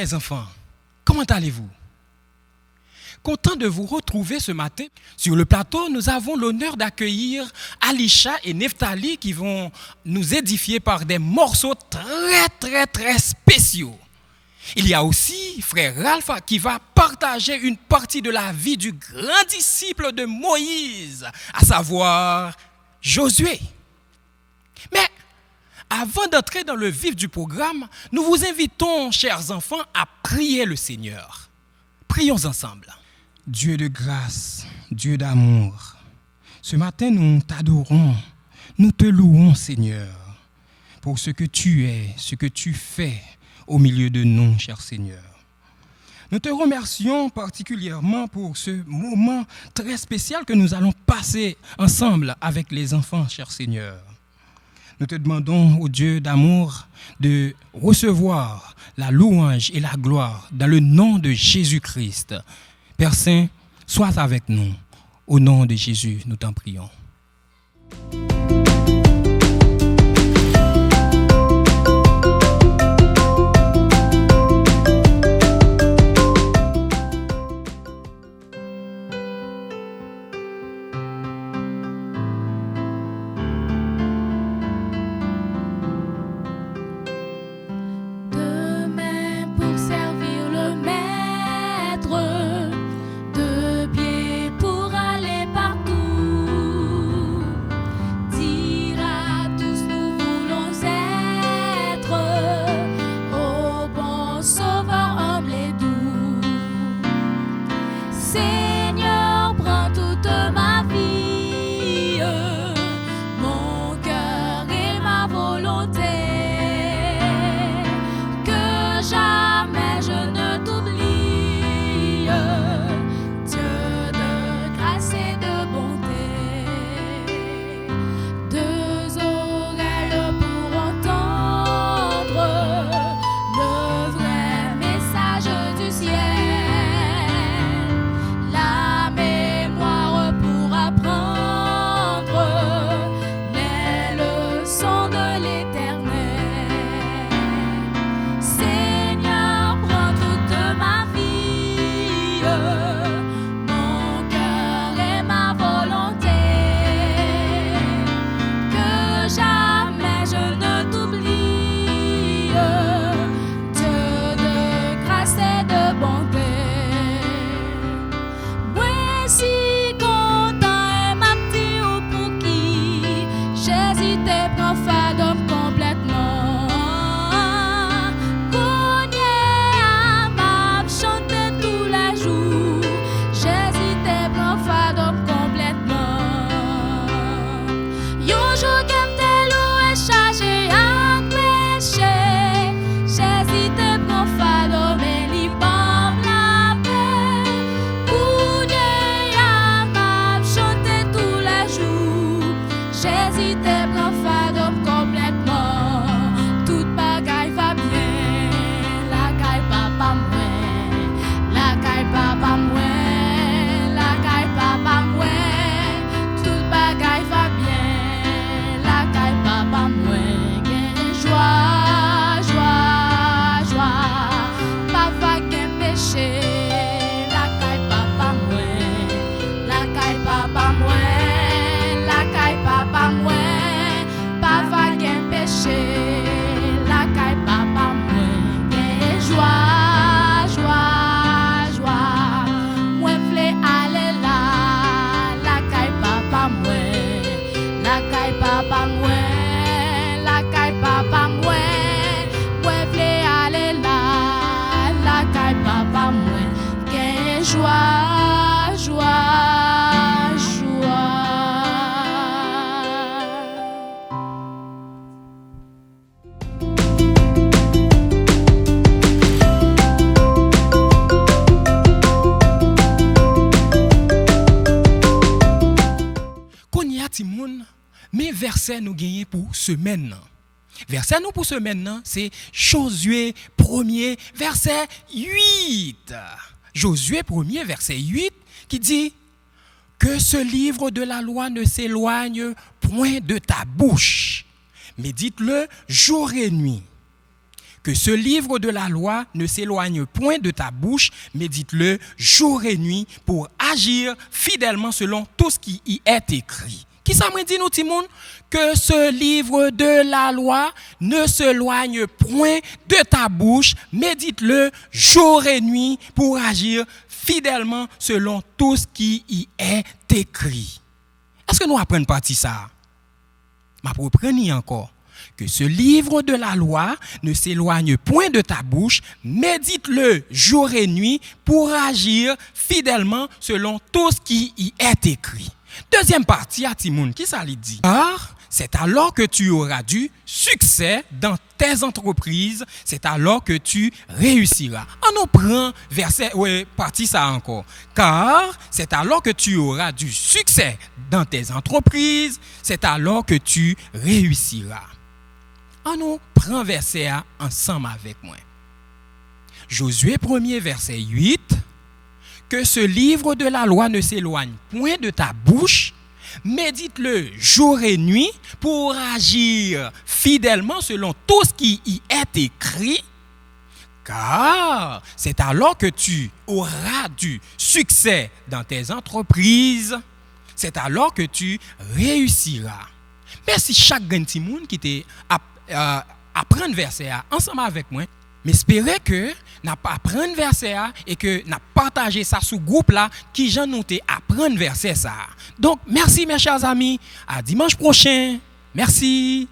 les enfants, comment allez-vous? Content de vous retrouver ce matin. Sur le plateau, nous avons l'honneur d'accueillir Alisha et Neftali qui vont nous édifier par des morceaux très spéciaux. Il y a aussi frère Ralph qui va partager une partie de la vie du grand disciple de Moïse, à savoir Josué. Mais avant d'entrer dans le vif du programme, nous vous invitons, chers enfants, à prier le Seigneur. Prions ensemble. Dieu de grâce, Dieu d'amour, ce matin nous t'adorons, nous te louons Seigneur, pour ce que tu es, ce que tu fais au milieu de nous, cher Seigneur. Nous te remercions particulièrement pour ce moment très spécial que nous allons passer ensemble avec les enfants, cher Seigneur. Nous te demandons, ô Dieu d'amour, de recevoir la louange et la gloire dans le nom de Jésus-Christ. Père Saint, sois avec nous. Au nom de Jésus, nous t'en prions. Mais verset nous gagnons pour semaine. Verset nous pour semaine, c'est Josué 1er, verset 8. Josué 1er, verset 8, qui dit que ce livre de la loi ne s'éloigne point de ta bouche. Médite-le jour et nuit, Que ce livre de la loi ne s'éloigne point de ta bouche, médite-le jour et nuit pour agir fidèlement selon tout ce qui y est écrit. Qui ça me dit nous Timoun? Que ce livre de la loi ne s'éloigne point de ta bouche, médite-le jour et nuit pour agir fidèlement selon tout ce qui y est écrit. Est-ce que nous apprenons partie ça? Ma reprenez encore. Que ce livre de la loi ne s'éloigne point de ta bouche, médite-le jour et nuit pour agir fidèlement selon tout ce qui y est écrit. Deuxième partie à Timoun, qui ça lui dit? Car c'est alors que tu auras du succès dans tes entreprises, c'est alors que tu réussiras. On nous prend verset, partie ça encore. Car c'est alors que tu auras du succès dans tes entreprises, c'est alors que tu réussiras. On nous prend verset ensemble avec moi. Josué 1er verset 8. Que ce livre de la loi ne s'éloigne point de ta bouche, médite-le jour et nuit pour agir fidèlement selon tout ce qui y est écrit, car c'est alors que tu auras du succès dans tes entreprises, c'est alors que tu réussiras. Merci chaque grand petit monde qui t'est apprendre verset ensemble avec moi. Mais j'espère que n'a pas apprendre verset et que n'a partagé ça sous groupe là qui j'en noté apprendre verset ça. Donc merci mes chers amis, à dimanche prochain. Merci.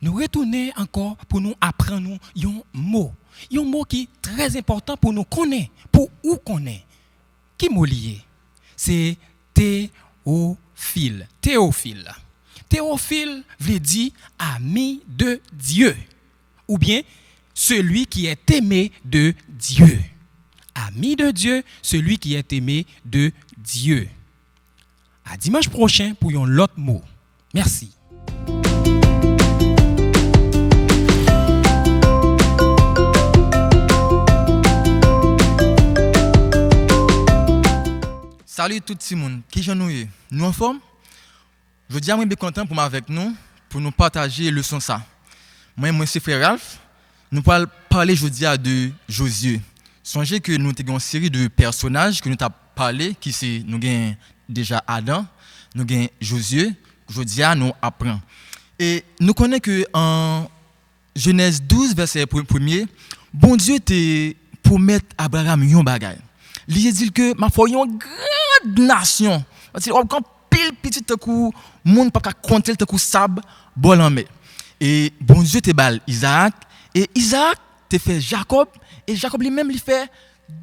nous retourner encore pour nous apprendre un mot. Un mot qui est très important pour nous connaître, pour où connaître. Qui mot lié? C'est Théophile. Théophile. Théophile veut dire ami de Dieu. Ou bien celui qui est aimé de Dieu. Ami de Dieu, celui qui est aimé de Dieu. À dimanche prochain pour un autre mot. Merci. Salut tout le monde, qui j'en nous nous en forme? Je dis à moi bien content pour avec nous pour nous partager le son ça. Moi c'est frère Ralph, nous allons parler aujourd'hui de Josué. Songez que nous avons une série de personnages que nous avons parlé qui c'est nous avons déjà Adam, nous avons Josué, aujourd'hui nous apprenons. Et nous connaissons que en Genèse 12 verset 1er, bon Dieu te promet Abraham un bagage. Il dit que ma foi une grande nation. Parce que quand pile petit coup monde pas compter le coup sable bol en mer. Et bon Dieu te bal Isaac et Isaac te fait Jacob et Jacob lui-même il fait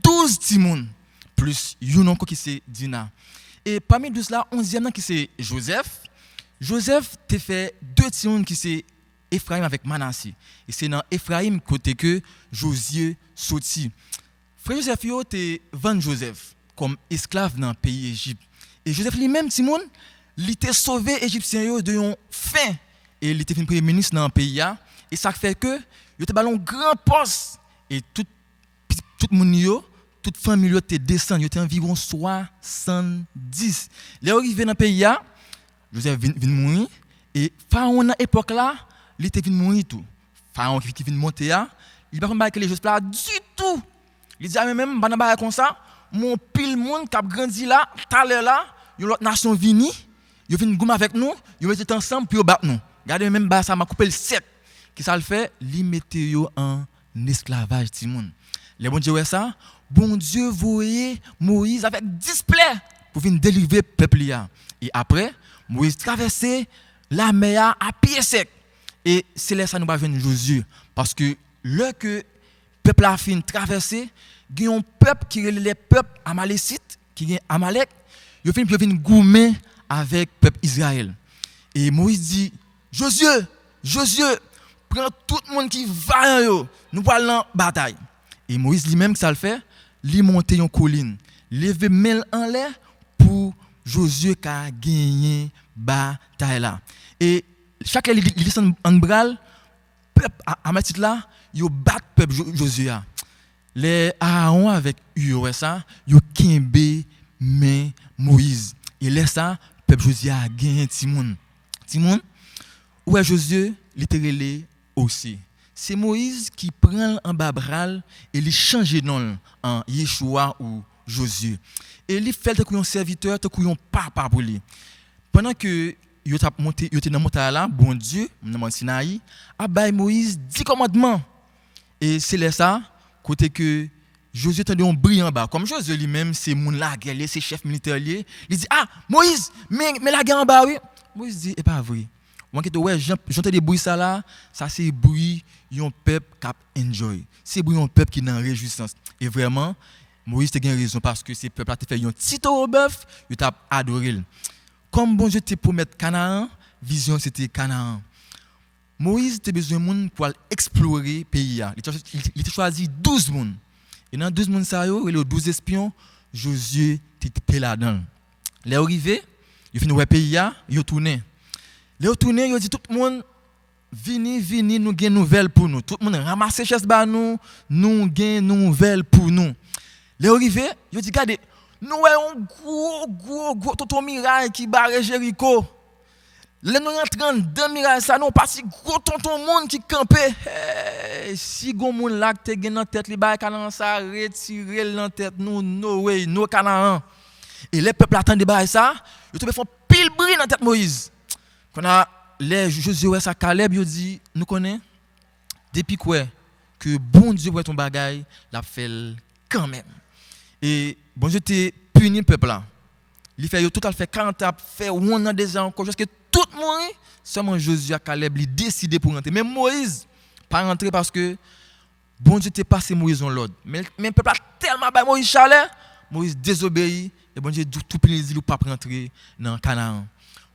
12 petits monde plus une encore qui c'est Dina. Et parmi tout cela 11e qui c'est Joseph. Joseph te fait 2 petits monde qui c'est Ephraim avec Manassé. Et c'est dans Ephraim côté que Josué sorti. Frère Joseph yo te vend Joseph comme esclave dans le pays Égypte. Et Joseph lui-même Timon, il était sauvé égyptien yo de un fin et il était premier ministre dans le pays là et ça fait que il était ballon grand poste et tout monde yo, toute famille yo te descend, il était environ 70. Les arrivé dans le pays là, Joseph vient mourir et pharaon à époque là, il était vient mourir tout. Pharaon qui vient monter là, il pas comme les choses là du tout. Il dit même banaba comme ça, mon pile monde qui a grandi là, talé là, une autre nation vini, yo vinn goum avec nous, yo mettent ensemble puis yo battre nous. Regardez même ba ça m'a coupé le 7. Qui ça le fait, li mette yo en esclavage ti monde. Les bon Dieu ouais ça, bon Dieu voyait Moïse avec 10 plaies pour venir délivrer peuple là. Et après, Moïse traversait la mer à pied sec. Et c'est là ça nous va venir Josué parce que le que peuple a fin traverser, il y a un peuple qui est le peuple amalécite, qui est Amalek, il vient goumer avec le peuple Israël. Et Moïse dit, Josué, prends tout le monde qui va, nous allons en bataille. Et Moïse lui-même, ça le fait, il monte une colline, lever mêle en l'air pour Josué qui a gagné bataille là. Et chaque il descend en bral, peuple amalécite là, yo bat peuple Josué. Les Aaron avec Ur ça, yo kembe mais Moïse. Et là ça, peuple Josué a gagné Timon. Timon, où est Josué littéralement aussi. C'est Moïse qui prend en babral et il change nom en Yeshua ou Josué. Et il fait un serviteur, un papa pour lui. Pendant que yo t'a monté, yo était dans montagne là, bon Dieu, dans mont Sinaï, a bail Moïse 10 commandements. Et c'est là ça, côté que Josué tendait un brillant bas. Comme Josué lui-même, c'est mon la guerre, c'est chef militaire lié. Il dit Moïse, mais la guerre en bas oui. Moïse dit et pas vrai. Moi qui ouais, j'entends des bruits ça là, ça c'est bruit yon peuple qui enjoy. C'est bruit yon peuple qui dans réjouissance. Et vraiment Moïse te gagne raison parce que ces peuple a te fait yon petit au bœuf, il t'a adoré. Comme bon Dieu te promet Canaan, vision c'était Canaan. Moïse a besoin de monde pour explorer le pays. Il a choisi 12 personnes. Et dans 12 personnes, il y a 12 espions, Josué était là-dedans. Les arrivés, ils finissent le pays, ils tournent. Les tournent, ils disent tout le monde, venez, nous avons une nouvelle pour nous. Tout le monde ramasse les chaises pour nous avons une nouvelle pour nous. Les arrivés, ils disent, regardez, nous avons un gros tonton miraille qui barre Jéricho. Là nous rentrons dans miraille ça nous pas si gros tonton monde qui campait. Si gon monde là te gen dans tête li ba Canaan ça retirer dans tête nous no way no Canaan. Et les peuples attendent ba ça, ils te font pile bruit dans tête Moïse. Quand a les Josué ça Caleb yo dit nous connaît depuis quoi que bon Dieu pour ton bagaille l'a fait quand même. Et bon Dieu te puni peuple là. Il fait total fait 40 ans fait 1 an déjà encore jusqu'à tout tout mourir, seulement Josué et Caleb li décidé pour rentrer. Mais Moïse pas rentrer parce que bon Dieu t'a passé Moïse en l'ordre. Mais le peuple a tellement bas Moïse chalet, Moïse désobéit et bon Dieu tout plaisir pas rentrer dans Canaan.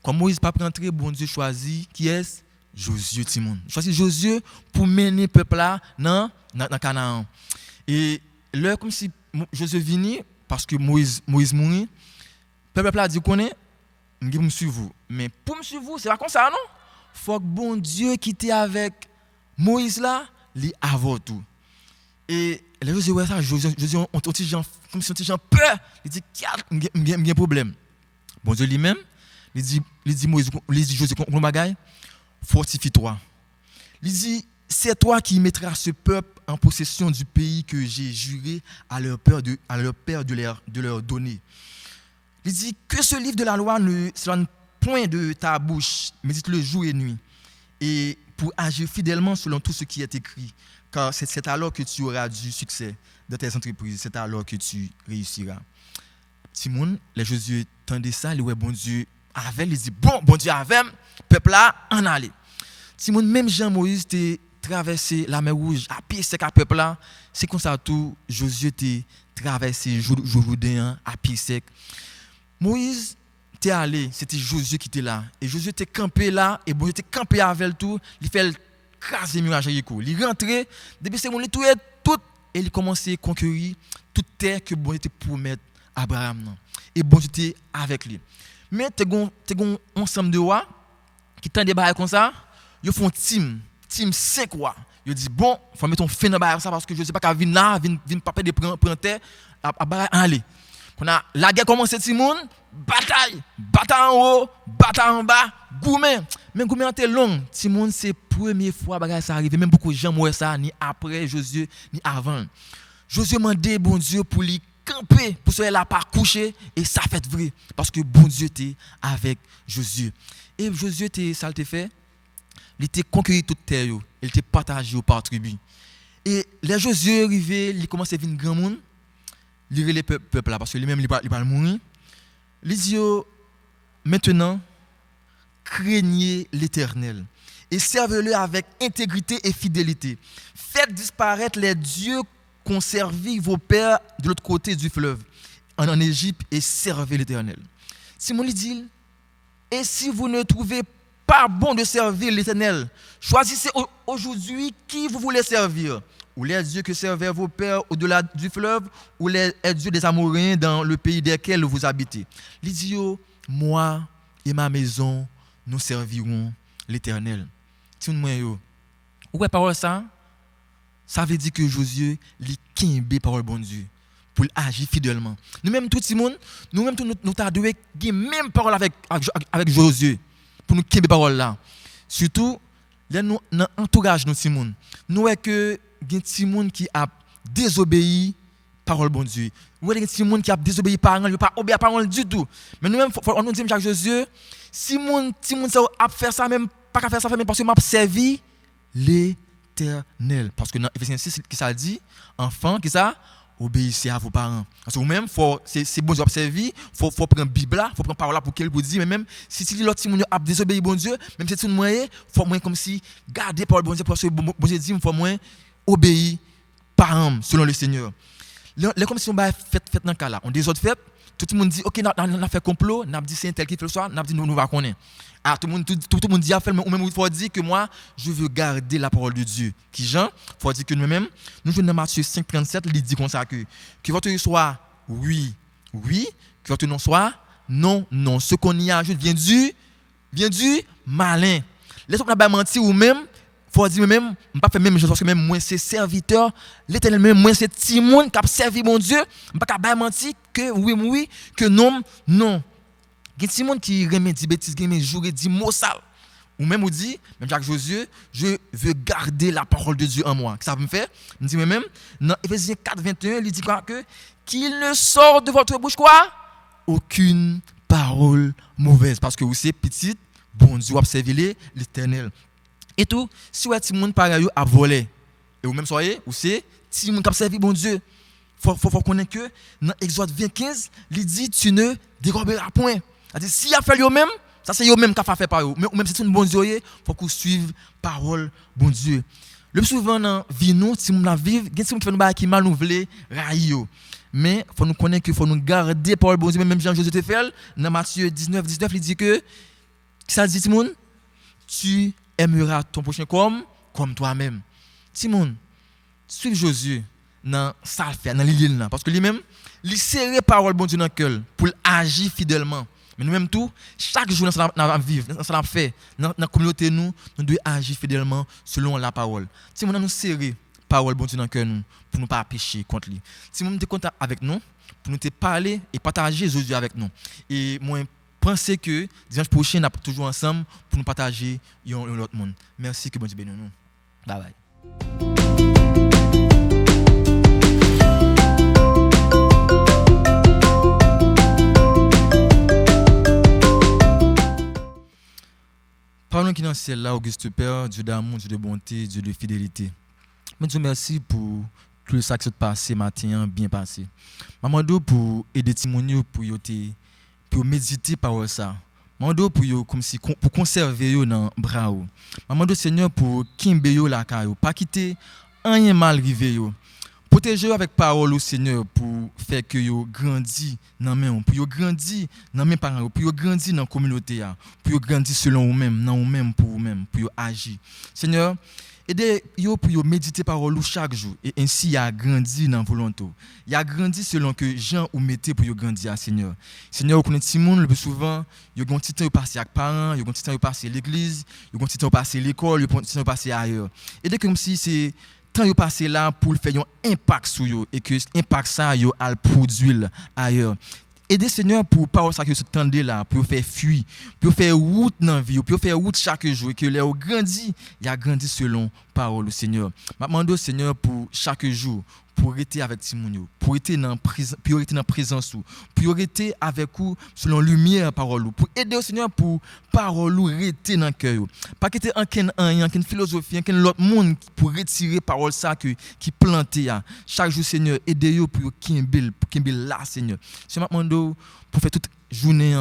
Comme Moïse pas rentrer, bon Dieu choisit qui est Josué Timon. Choisit Josué pour mener le peuple là dans Canaan. Et là comme si Josué vini parce que Moïse mourit, le peuple a dit connaît je me suivre vous. Mais pour me suivre vous, c'est pas comme ça non. Faut que bon Dieu qui était avec Moïse là, lui avant tout. Et les Josué ouais ça, Josué on petit gens comme si on petit gens peur, il dit il y a un problème. Bon Dieu lui-même, il dit Moïse, il dit Josué qu'on bagaille, fortifie-toi. Il dit c'est toi qui mettras ce peuple en possession du pays que j'ai juré à leur père de leur donner. Il dit que ce livre de la loi ne s'éloigne point de ta bouche, médite-le jour et nuit, et pour agir fidèlement selon tout ce qui est écrit, car c'est alors que tu auras du succès dans tes entreprises, c'est alors que tu réussiras. Simon, les Josué tendaient ça, les bon Dieu avait, il dit bon Dieu avait, peuple là en aller. Simon, même Jean-Moïse t'est traversé la mer Rouge à pied sec à peuple là, c'est comme ça tout Josué t'est traversé Jourdain à pied sec. Moïse t'es allé, c'était Josué qui était là. Et Josué t'est campé là, et bon Dieu t'est campé avec tout, il fait craser mur à Jéricho. Il rentré, depuis c'est mon tout et il commençait à conquérir toute terre que bon Dieu te promettre à Abraham. Et bon Dieu était avec lui. Mais t'es un ensemble de rois qui tendent des barres comme ça, ils font team 5 rois. Ils disent bon, faut mettre ton fin dans barre ça parce que je sais pas qu'à venir là, venir pas de prendre terre à barre aller. La guerre commence tout le monde, bataille en haut, bataille en bas, gourmet. Mais gourmet était long. Tout le monde c'est première fois que ça arrive. Même beaucoup de gens ne ça ni après Josué ni avant. Josué m'a demandé bon Dieu pour lui camper, pour cela là pas coucher et ça fait vrai parce que bon Dieu était avec Josué. Et Josué ça le fait. Il était conquéri toute terre, il était partagé par tribu. Et les Josué arrivé, il commence à venir grand monde. Lire les peuples là parce que lui-même il va mourir. Il dit maintenant craignez l'Éternel et servez-le avec intégrité et fidélité. Faites disparaître les dieux qu'ont servi vos pères de l'autre côté du fleuve en Égypte et servez l'Éternel. Simon lui dit et si vous ne trouvez pas bon de servir l'Éternel, choisissez aujourd'hui qui vous voulez servir. Ou les dieux que servaient vos pères au-delà du fleuve, ou les dieux des Amoréens dans le pays desquels vous habitez. Il dit, moi et ma maison, nous servirons l'Éternel. Si vous voyez, où parole ça? Ça veut dire que Josué, il kimbe parole bon Dieu pour agir fidèlement. Nous-mêmes, tout le monde, nous-mêmes, nous t'adouons même parole avec Josué pour nous kimbe parole là. Surtout, nous entourage nous Simon. Nous est que il y a des gens qui a désobéi parole bon Dieu. Ou il y a des gens qui a désobéi parole, pas obéi à parole du tout. Mais nous même on nous dit Jacques Josué, si mon ça a faire ça même pas qu'à faire ça même parce que m'a servi l'Éternel. Parce que dans Ephésiens 6 qui ça dit, enfants qui ça obéissez à vos parents. Parce que vous-même c'est bon Dieu a servi, faut prendre Bible là, faut prendre parole là pour qu'elle vous dise mais même si l'autre si mon a désobéi bon Dieu, même si c'est tout moyen, faut moins comme si garder parole bon Dieu parce que bon Dieu dit faut moins obéir par âme selon le Seigneur. Les comme si on va fait dans cas là, on des autres fêtes, tout le monde dit OK, on a fait complot, on a dit c'est un tel qui fait le soir, on a dit nous va connaître. Ah tout le monde dit à faire ou même il faut dire que moi je veux garder la parole de Dieu. Qui Jean, faut dire que nous-mêmes nous jouons dans Matthieu 5:37, il dit comme ça que votre soit oui, que votre non soit non. Ce qu'on y ajoute vient du malin. Les autres n'a pas menti ou même faut dire même pas faire même chose parce que même moi c'est serviteur l'Éternel même moi c'est Timon qui a servi mon Dieu pas pas mentir que oui que non il y a Timon qui remet dit bêtises qui remet jouer dit mot sale ou même on dit même Jacques Josué je veux garder la parole de Dieu en moi que ça me fait me dit même dans Ephésiens 4:21 il dit quoi que qu'il ne sort de votre bouche quoi aucune parole mauvaise parce que vous c'est petit bon Dieu observer l'Éternel. Et tout, si vous êtes Timon pareil à voler, et vous même soyez, ou c'est Timon qui a servi bon Dieu, faut connaître que dans Exode 20:15, il dit tu ne déroberas point. C'est-à-dire si il a fait lui-même, Ça c'est eux même qui fait par eux. Mais même si c'est un bon Dieu, il faut qu'on suive parole bon Dieu. Le plus souvent dans vie nous, si nous la vivre, il y a des gens qui font nous qui mal nous veulent railler. Mais faut nous connaître que faut nous garder parole bon Dieu. Même Jean-Joseph te fait dans Matthieu 19 il dit que ça dit Timon, tu aimeras ton prochain comme toi-même. Timon, suive Josué dans ça fait dans l'île là parce que lui-même il serre parole bon Dieu dans cœur pour agir fidèlement. Mais nous-mêmes tout, chaque jour dans la vivre, dans la fait, dans la communauté nous devons agir fidèlement selon la parole. Si nous serrer parole bon Dieu dans cœur nous pour ne pas pécher contre lui. Si nous sommes contact avec nous pour nous te parler et partager Jésus avec nous. Et moi pensez que dimanche prochain nous toujours ensemble pour nous partager l'autre monde. Merci que bon Dieu bénisse nous. Bye bye. Parlons qui dans le ciel là, Auguste Père, Dieu d'amour, Dieu de bonté, Dieu de fidélité. Mais Dieu merci pour tout ça qui s'est passé matin, bien passé. Maman pour aider Timonio pour méditer par ça. Maman pour comme si pour conserver yo dans bras. Maman Seigneur pour kimbe yo la caillou, pas quitter rien mal rivé yo. Protégez avec parole au Seigneur pour faire que yo grandi dans main, pour yo grandi dans mes parents, pour yo grandi dans la communauté, pour yo grandi selon vous-même, dans vous-même pour vous-même, pour yo agir. Seigneur, aidez yo pour yo méditer parole chaque jour et ainsi y a grandi dans volonté. Y a grandi selon que Jean ou mettez pour yo grandir Seigneur. Seigneur, vous connaissez Simon le plus souvent, yo gon petit temps yo passer avec parents, yo gon petit temps yo passer l'église, yo gon petit temps yo passer l'école, yo gon petit temps yo passer ailleurs. Aidez comme si c'est temps yo passé là pour faire un impact sur yo et que impact ça yo al produire ailleurs. Aidez Seigneur pour parole ça que se tendez là pour faire fuir, pour faire route dans vie, pour faire route chaque jour et que les grandi, il a grandi selon parole Seigneur. M'a demande Seigneur pour chaque jour pour rester avec Timonio, pour être dans présence pour rester avec vous selon lumière parole pour aider au Seigneur pour parole rester dans cœur. Pas quitter une philosophie, un l'autre monde pour retirer parole ça qui planté chaque jour Seigneur aider pour kimbil là Seigneur. C'est maintenant pour faire toute journée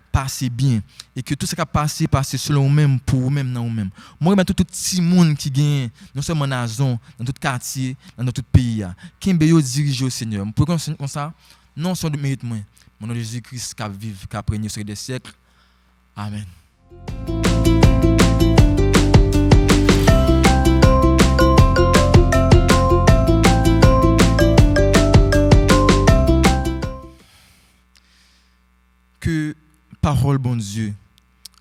passer bien et que tout ce qui a passé selon vous-même pour vous-même dans vous-même. Moi je tout petit monde qui gagne non seulement dans la zone, dans tout quartier, dans tout pays kimbe yo diriger au Seigneur. Pour comme ça non sans de mérite moi. Mon nom de Jésus-Christ qui vive qui a régné sur des siècles. Amen. Que parole bon Dieu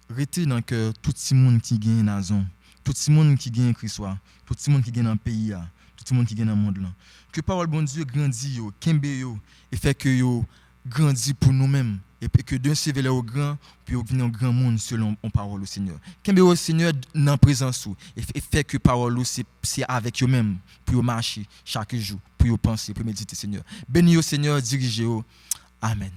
rete dans cœur tout le monde qui gagne dans la zone, tout le monde qui gagne Christ, tout le monde qui gagne dans le pays, tout le monde qui gagne dans le monde là. Que parole bon Dieu grandit yo, kembe yo et fait que yo grandit pour nous-mêmes et que d'un sévère au grand puis venir au grand monde selon on parole au Seigneur. Kembe au Seigneur dans présence et fait que parole c'est avec eux même pour marcher chaque jour, pour penser, pour méditer Seigneur. Bénis au Seigneur, dirigez-vous. Amen.